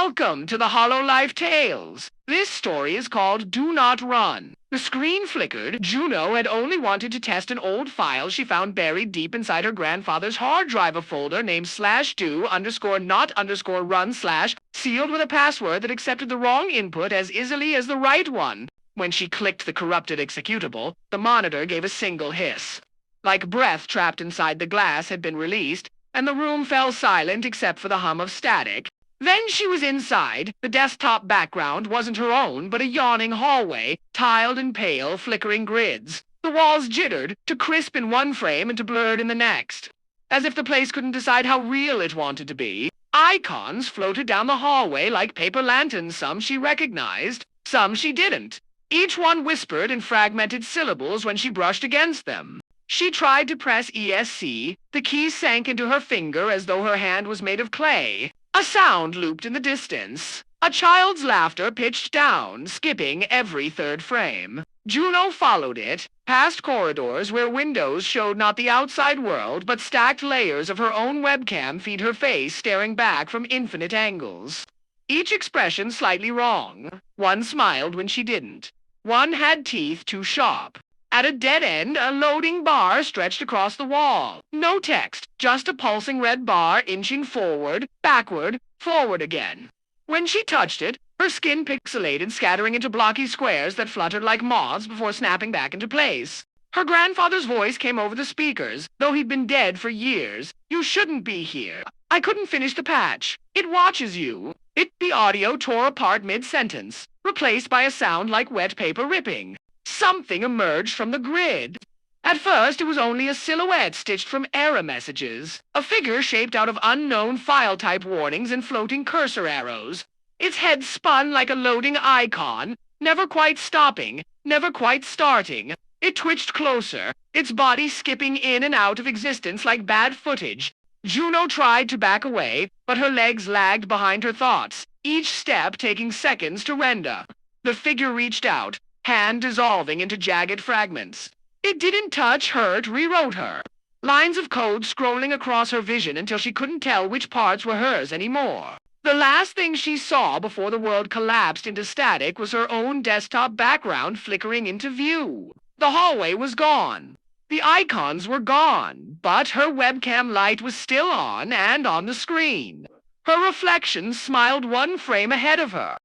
Welcome to the Hololive Tales. This story is called Do Not Run. The screen flickered. Juno had only wanted to test an old file she found buried deep inside her grandfather's hard drive folder named /do_not_run/ sealed with a password that accepted the wrong input as easily as the right one. When she clicked the corrupted executable, the monitor gave a single hiss. Like breath trapped inside the glass had been released, and the room fell silent except for the hum of static. Then she was inside. The desktop background wasn't her own, but a yawning hallway, tiled and pale, flickering grids. The walls jittered, to crisp in one frame and to blurred in the next. As if the place couldn't decide how real it wanted to be, icons floated down the hallway like paper lanterns, some she recognized, some she didn't. Each one whispered in fragmented syllables when she brushed against them. She tried to press ESC. The key sank into her finger as though her hand was made of clay. A sound looped in the distance. A child's laughter pitched down, skipping every third frame. Juno followed it, past corridors where windows showed not the outside world, but stacked layers of her own webcam feed her face staring back from infinite angles. Each expression slightly wrong. One smiled when she didn't. One had teeth too sharp. At a dead end, a loading bar stretched across the wall. No text, just a pulsing red bar inching forward, backward, forward again. When she touched it, her skin pixelated, scattering into blocky squares that fluttered like moths before snapping back into place. Her grandfather's voice came over the speakers, though he'd been dead for years. "You shouldn't be here. I couldn't finish the patch. It watches you." The audio tore apart mid-sentence, replaced by a sound like wet paper ripping. Something emerged from the grid. At first, it was only a silhouette stitched from error messages, a figure shaped out of unknown file-type warnings and floating cursor arrows. Its head spun like a loading icon, never quite stopping, never quite starting. It twitched closer, its body skipping in and out of existence like bad footage. Juno tried to back away, but her legs lagged behind her thoughts, each step taking seconds to render. The figure reached out, hand dissolving into jagged fragments. It didn't touch, hurt, rewrote her. Lines of code scrolling across her vision until she couldn't tell which parts were hers anymore. The last thing she saw before the world collapsed into static was her own desktop background flickering into view. The hallway was gone. The icons were gone, but her webcam light was still on and on the screen. Her reflection smiled one frame ahead of her.